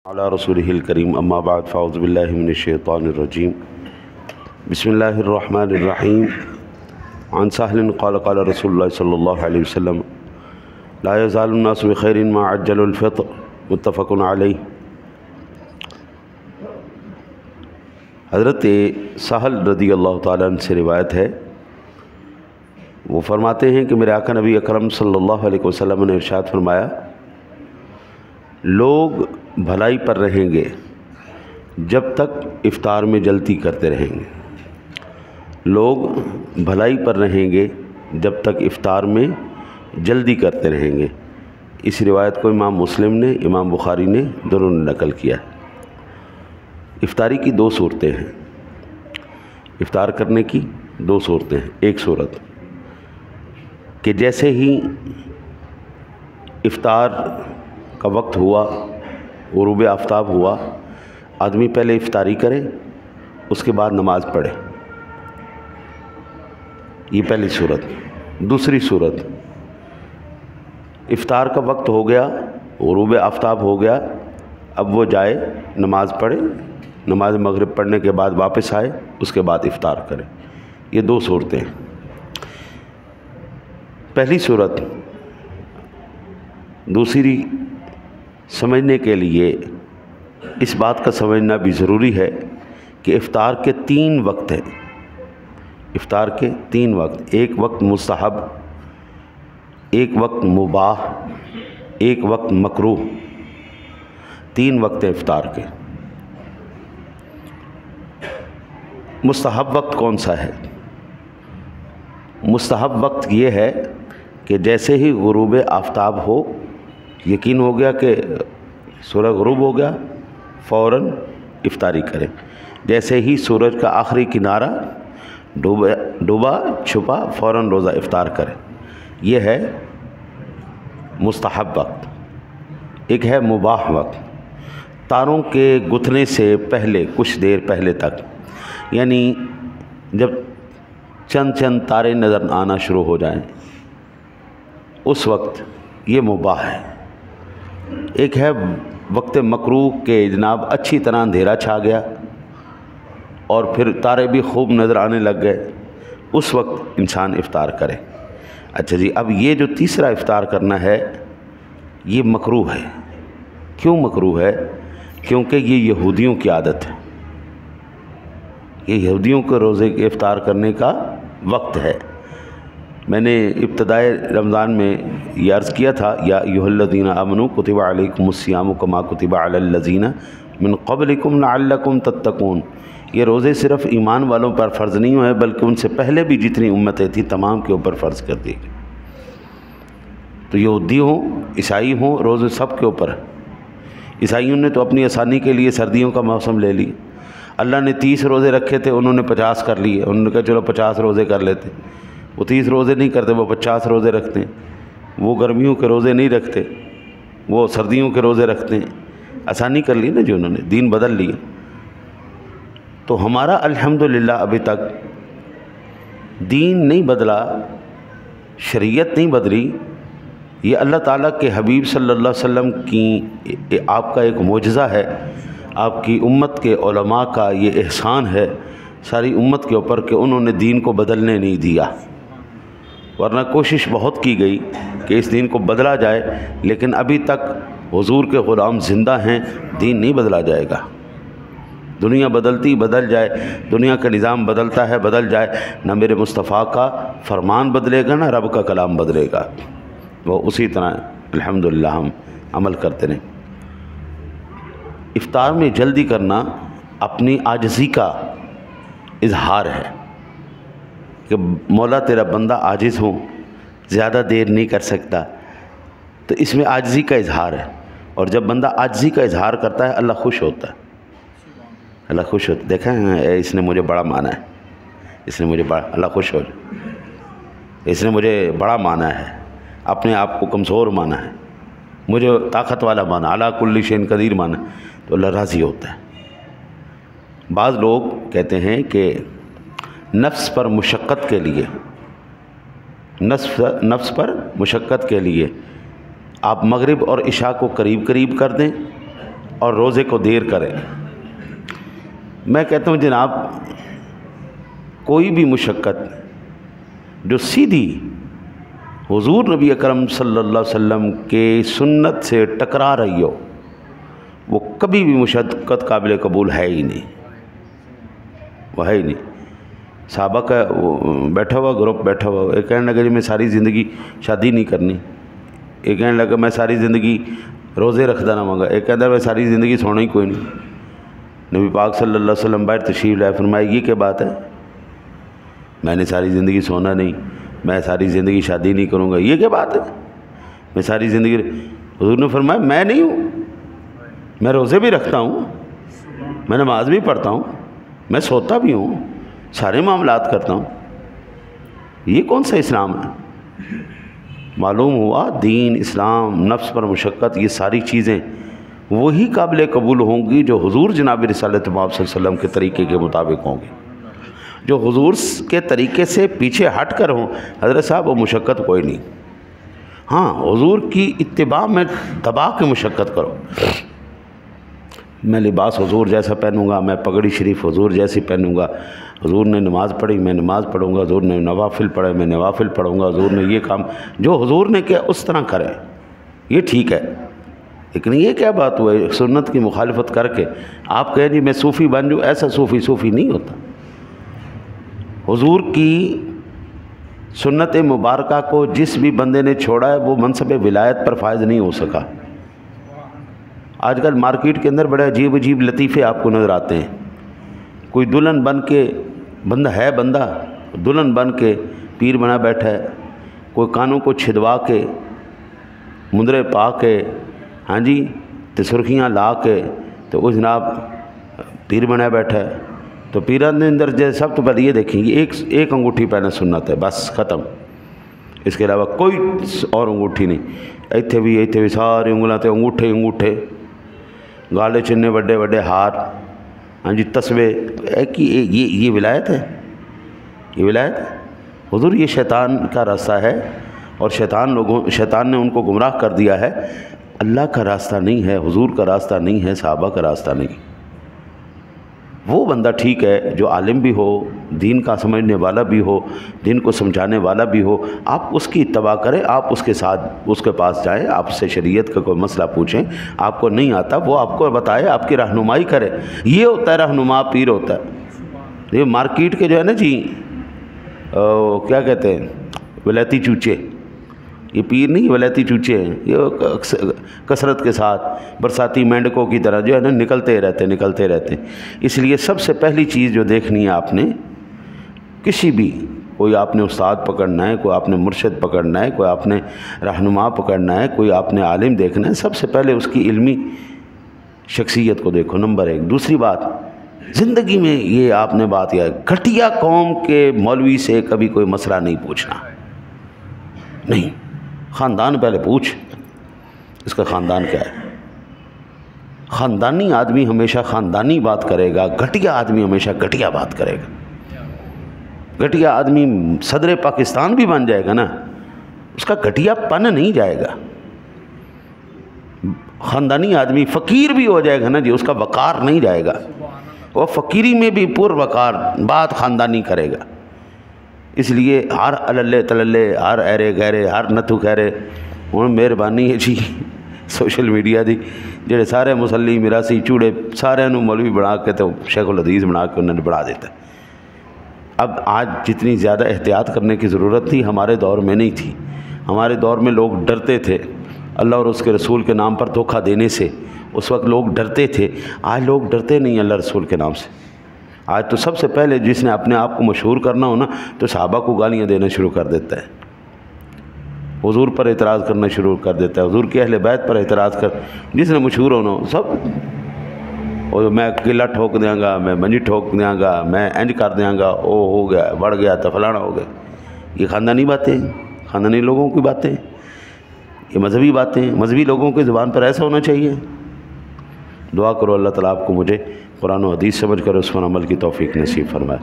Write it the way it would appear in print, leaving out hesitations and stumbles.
علی رسولہ الکریم اما بعد فاعوذ باللہ من الشیطان الرجیم بسم اللہ الرحمن الرحیم عن سہل قال قال رسول اللہ صلی اللہ علیہ وسلم لا یزال الناس بخیر ما عجل الفطر متفق علیہ۔ حضرت سہل رضی اللہ تعالیٰ عنہ سے روایت ہے، وہ فرماتے ہیں کہ میرے آقا نبی اکرم صلی اللہ علیہ وسلم نے ارشاد فرمایا، لوگ بھلائی پر رہیں گے جب تک افطار میں جلدی کرتے رہیں گے۔ لوگ بھلائی پر رہیں گے جب تک افطار میں جلدی کرتے رہیں گے۔ اس روایت کو امام مسلم نے، امام بخاری نے، دونوں نے نقل کیا ہے۔ افطاری کی دو صورتیں ہیں، افطار کرنے کی دو صورتیں ہیں۔ ایک صورت کہ جیسے ہی افطار کا وقت ہوا، غروب آفتاب ہوا، آدمی پہلے افطاری کرے، اس کے بعد نماز پڑھے، یہ پہلی صورت۔ دوسری صورت، افطار کا وقت ہو گیا، غروب آفتاب ہو گیا، اب وہ جائے نماز پڑھے، نماز مغرب پڑھنے کے بعد واپس آئے، اس کے بعد افطار کرے۔ یہ دو صورتیں ہیں۔ پہلی صورت دوسری سمجھنے کے لیے اس بات کا سمجھنا بھی ضروری ہے کہ افطار کے تین وقت ہیں۔ افطار کے تین وقت، ایک وقت مستحب، ایک وقت مباح، ایک وقت مکروہ، تین وقت ہیں افطار کے۔ مستحب وقت کون سا ہے؟ مستحب وقت یہ ہے کہ جیسے ہی غروب آفتاب ہو، یقین ہو گیا کہ سورج غروب ہو گیا، فوراً افطاری کریں۔ جیسے ہی سورج کا آخری کنارہ ڈوبا چھپا، فوراً روزہ افطار کریں۔ یہ ہے مستحب وقت۔ ایک ہے مباح وقت، تاروں کے گتھنے سے پہلے، کچھ دیر پہلے تک، یعنی جب چند تارے نظر آنا شروع ہو جائیں، اس وقت یہ مباح ہے۔ ایک ہے وقت مکروہ کہ جناب اچھی طرح اندھیرا چھا گیا اور پھر تارے بھی خوب نظر آنے لگ گئے، اس وقت انسان افطار کرے۔ اچھا جی، اب یہ جو تیسرا افطار کرنا ہے یہ مکروہ ہے۔ کیوں مکروہ ہے؟ کیونکہ یہ یہودیوں کی عادت ہے، یہ یہودیوں کے روزے کے افطار کرنے کا وقت ہے۔ میں نے ابتدائے رمضان میں یہ عرض کیا تھا، یا ایھا الذین آمنوا کتب علیکم الصیام کما کتب علی الذین من قبلکم لعلکم تتقون۔ یہ روزے صرف ایمان والوں پر فرض نہیں ہوئے، بلکہ ان سے پہلے بھی جتنی امتیں تھیں تمام کے اوپر فرض کر دی گئی۔ تو یہودی ہوں، عیسائی ہوں، روزے سب کے اوپر ہے۔ عیسائیوں نے تو اپنی آسانی کے لیے سردیوں کا موسم لے لی۔ اللہ نے 30 روزے رکھے تھے، انہوں نے 50 کر لیے۔ انہوں نے کہا چلو 50 روزے کر لیتے۔ وہ 30 روزے نہیں کرتے، وہ 50 روزے رکھتے ہیں۔ وہ گرمیوں کے روزے نہیں رکھتے، وہ سردیوں کے روزے رکھتے ہیں۔ آسانی کر لی نا جو انہوں نے، دین بدل لیا۔ تو ہمارا الحمدللہ ابھی تک دین نہیں بدلا، شریعت نہیں بدلی۔ یہ اللہ تعالیٰ کے حبیب صلی اللہ علیہ وسلم کی آپ کا ایک معجزہ ہے، آپ کی امت کے علماء کا یہ احسان ہے ساری امت کے اوپر کہ انہوں نے دین کو بدلنے نہیں دیا، ورنہ کوشش بہت کی گئی کہ اس دین کو بدلا جائے، لیکن ابھی تک حضور کے غلام زندہ ہیں، دین نہیں بدلا جائے گا۔ دنیا بدلتی بدل جائے، دنیا کا نظام بدلتا ہے بدل جائے، نہ میرے مصطفیٰ کا فرمان بدلے گا، نہ رب کا کلام بدلے گا۔ وہ اسی طرح الحمدللہ ہم عمل کرتے رہیں۔ افطار میں جلدی کرنا اپنی عاجزی کا اظہار ہے کہ مولا تیرا بندہ عاجز ہوں، زیادہ دیر نہیں کر سکتا، تو اس میں عاجزی کا اظہار ہے۔ اور جب بندہ عاجزی کا اظہار کرتا ہے اللہ خوش ہوتا ہے، اللہ خوش ہوتا ہے۔ دیکھیں اس نے مجھے بڑا مانا ہے، اس نے مجھے بڑا، اللہ خوش ہو جائے، اس نے مجھے بڑا مانا ہے، اپنے آپ کو کمزور مانا ہے، مجھے طاقت والا مانا، علی کل شیء قدیر مانا، تو اللہ راضی ہوتا ہے۔ بعض لوگ کہتے ہیں کہ نفس پر مشقت کے لیے، نفس پر مشقت کے لیے آپ مغرب اور عشاء کو قریب قریب کر دیں، اور روزے کو دیر کریں. میں کہتا ہوں جناب کوئی بھی مشقت جو سیدھی حضور نبی اکرم صلی اللہ علیہ وسلم کے سنت سے ٹکرا رہی ہو وہ کبھی بھی مشقت قابل قبول ہے ہی نہیں، وہ ہے ہی نہیں. صحابہ کا بیٹھا ہوا گروپ بیٹھا ہوا، ایک کہنے لگا جی میں ساری زندگی شادی نہیں کرنی، ایک کہنے لگا میں ساری زندگی روزے رکھدا نہ مانگا، ایک کہتا میں ساری زندگی سونا ہی کوئی نہیں. نبی پاک صلی اللہ علیہ وسلم باہر تشریف لائے، فرمایا یہ کیا بات ہے، میں نے ساری زندگی سونا نہیں، میں ساری زندگی شادی نہیں کروں گا، یہ کیا بات ہے، میں ساری زندگی. حضور نے فرمایا میں نہیں ہوں، میں روزے بھی رکھتا ہوں، میں نماز بھی پڑھتا ہوں، میں سوتا بھی ہوں، سارے معاملات کرتا ہوں، یہ کون سا اسلام ہے. معلوم ہوا دین، اسلام، نفس پر مشقت، یہ ساری چیزیں وہی قابل قبول ہوں گی جو حضور جناب رسالت محمد صلی اللہ علیہ وسلم کے طریقے کے مطابق ہوں گی. جو حضور کے طریقے سے پیچھے ہٹ کر ہوں حضرت صاحب وہ مشقت کوئی نہیں. ہاں حضور کی اتباع میں دبا کے مشقت کرو، میں لباس حضور جیسا پہنوں گا، میں پگڑی شریف حضور جیسی پہنوں گا، حضور نے نماز پڑھی میں نماز پڑھوں گا، حضور نے نوافل پڑھے میں نوافل پڑھوں گا، حضور نے یہ کام جو حضور نے کیا اس طرح کریں، یہ ٹھیک ہے. لیکن یہ کیا بات ہوا ہے سنت کی مخالفت کر کے آپ کہیں جی میں صوفی بن جاؤں، ایسا صوفی نہیں ہوتا. حضور کی سنت مبارکہ کو جس بھی بندے نے چھوڑا ہے وہ منصب ولایت پر فائز نہیں ہو سکا. آج کل مارکیٹ کے اندر بڑے عجیب لطیفے آپ کو نظر آتے ہیں. کوئی دلہن بن کے بندہ دلہن بن کے پیر بنا بیٹھا ہے، کوئی کانوں کو چھدوا کے مندرے پا کے ہاں جی تو سرخیاں لا کے تو وہ جناب پیر بنا بیٹھا ہے. تو پیران نے اندر جیسے سب تو پہلے یہ دیکھیں گے ایک انگوٹھی پہنا سنت ہے، بس ختم، اس کے علاوہ کوئی اور انگوٹھی نہیں. ایتھے بھی سارے انگلاں تے انگوٹھے، گالے چنے بڑے ہار، ہاں جی تسبے، یہ ولایت ہے، یہ ولایت ہے. حضور یہ شیطان کا راستہ ہے اور شیطان نے ان کو گمراہ کر دیا ہے. اللہ کا راستہ نہیں ہے، حضور کا راستہ نہیں ہے، صحابہ کا راستہ نہیں. وہ بندہ ٹھیک ہے جو عالم بھی ہو، دین کا سمجھنے والا بھی ہو، دین کو سمجھانے والا بھی ہو، آپ اس کی اتباع کریں، آپ اس کے ساتھ اس کے پاس جائیں، آپ سے شریعت کا کوئی مسئلہ پوچھیں، آپ کو نہیں آتا وہ آپ کو بتائے، آپ کی رہنمائی کرے. یہ ہوتا ہے رہنما، پیر ہوتا ہے. یہ مارکیٹ کے جو ہے نا جی کیا کہتے ہیں ولایتی چوچے، یہ پیر نہیں ولایتی چوچے ہیں، یہ کثرت کے ساتھ برساتی مینڈکوں کی طرح جو ہے نا نکلتے رہتے ہیں. اس لیے سب سے پہلی چیز جو دیکھنی ہے آپ نے کسی بھی کوئی آپ نے استاد پکڑنا ہے، کوئی آپ نے مرشد پکڑنا ہے، کوئی آپ نے رہنما پکڑنا ہے، کوئی آپ نے عالم دیکھنا ہے، سب سے پہلے اس کی علمی شخصیت کو دیکھو، نمبر 1. دوسری بات زندگی میں یہ آپ نے بات یہ گھٹیا قوم کے مولوی سے کبھی کوئی مسئلہ نہیں پوچھنا، نہیں. خاندان پہلے پوچھ اس کا خاندان کیا ہے. خاندانی آدمی ہمیشہ خاندانی بات کرے گا، گھٹیا آدمی ہمیشہ گھٹیا بات کرے گا. گھٹیا آدمی صدر پاکستان بھی بن جائے گا نا، اس کا گھٹیا پن نہیں جائے گا. خاندانی آدمی فقیر بھی ہو جائے گا نا جی، اس کا وقار نہیں جائے گا، وہ فقیری میں بھی پر وقار بات خاندانی کرے گا. اس لیے ہر اللہ تللے، ہر ایرے گہرے، ہر نتھو خیرے ہوں مہربانی ہے جی سوشل میڈیا دی جڑے سارے مسلی میراسی چوڑے سارے مولوی بنا کے تو شیخ الحدیث بنا کے انہوں نے بڑھا دیتا ہے. اب آج جتنی زیادہ احتیاط کرنے کی ضرورت تھی ہمارے دور میں نہیں تھی. ہمارے دور میں لوگ ڈرتے تھے اللہ اور اس کے رسول کے نام پر دھوکہ دینے سے، اس وقت لوگ ڈرتے تھے. آج لوگ ڈرتے نہیں اللہ رسول کے نام سے. آج تو سب سے پہلے جس نے اپنے آپ کو مشہور کرنا ہو نا تو صحابہ کو گالیاں دینا شروع کر دیتا ہے، حضور پر اعتراض کرنا شروع کر دیتا ہے، حضور کے اہل بیت پر اعتراض کر. جس نے مشہور ہونا ہو سب اور میں قلعہ ٹھوک دیاں گا، میں منجی ٹھوک دیاں گا، میں انج کر دیاں گا، او ہو گیا بڑھ گیا تو فلانا ہو گیا. یہ خاندانی باتیں، خاندانی لوگوں کی باتیں، یہ مذہبی باتیں. مذہبی لوگوں کی زبان پر ایسا ہونا چاہیے. دعا کرو اللہ تعالیٰ آپ کو مجھے قرآن و حدیث سمجھ کر اس پر عمل کی توفیق نصیب فرمائے.